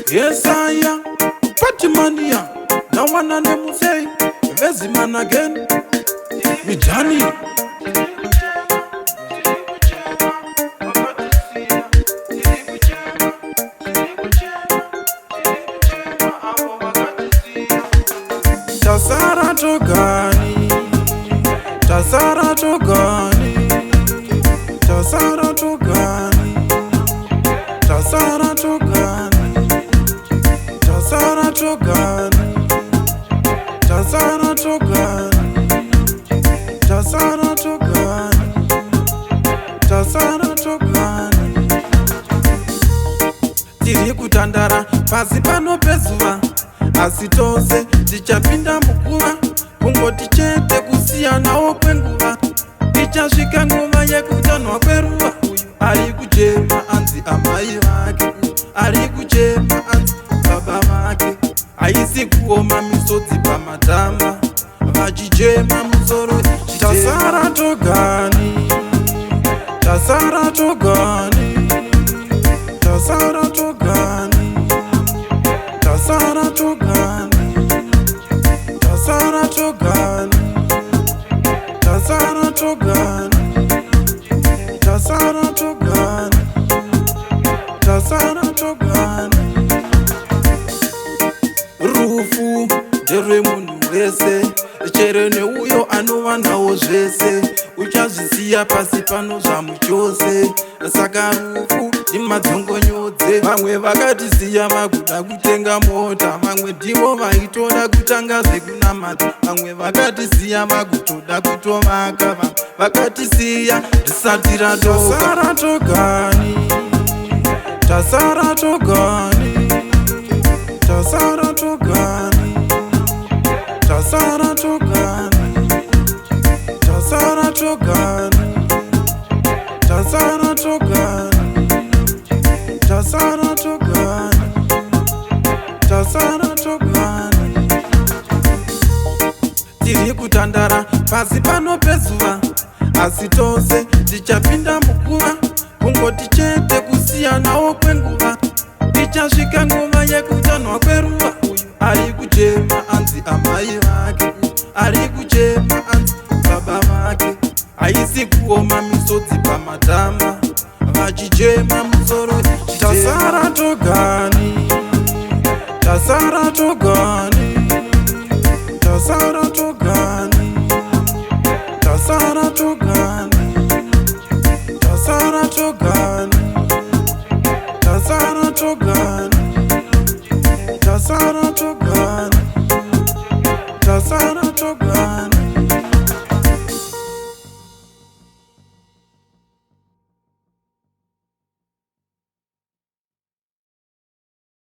Yes, I am. Patimania. No one on them will say, Vezi man again. Me Johnny. Tasara Togani. Tasara Togani. Tasara Togani. Tasara Togani. Tasara Togani. Tasara Togani. Tasara Togani. Tasara Togani. Tiri kutandara pasi pano pezuva, asi tose tichapinda mukuva, kungoti chete kusiyanawo kwenguva. Ichasvika nguva yekutanhwa kweruva, uyu ari kuchema anzi amai vake, ari kuchema anzi baba vake. Haisi kuoma misodzi pamatama, vachichema musoro ichitema. Tasara Togani. Tasara Togani. Tasara Togani. Tasara Togani. Tasara Togani. Tasara Togani. Tasara Togani. Tasara Togani. Rufu nderwe munhu wese, chero neuyo anowanawo zvese, uchazvisiya pasi pano zvamuchose. Saka rufu ndimadzongonyodze. Vamwe vakatisiya vakuda kutenga mota, vamwe ndivo vaitoda kutanga zvekunamata, vamwe vakatisiya vakutoda kutovaka, vamwe vakatisiya risati ratoka. Tasara Togani. Tasara Togani. Tasara Togani. Tasara Togani. Tasara Togani. Tasara Togani. Tasara Togani. Tasara Togani. Tiri kutandara pasi pano pezuva, asi tose tichapinda mukuva, kungoti chete kusiyanawo kwenguva. Ichasvika nguva yekutanhwa kweruva, uyu ari kuchema anzi amai vake, ari kuchema anzi baba vake. Haisi kuoma misodzi pamatama, vachichema musoro ichitema. Tasara Togani. Tasara Togani. Tasara Togani. Tasara Togani. Tasara Togani. Tasara Togani. Tasara Togani. Tasara Togani.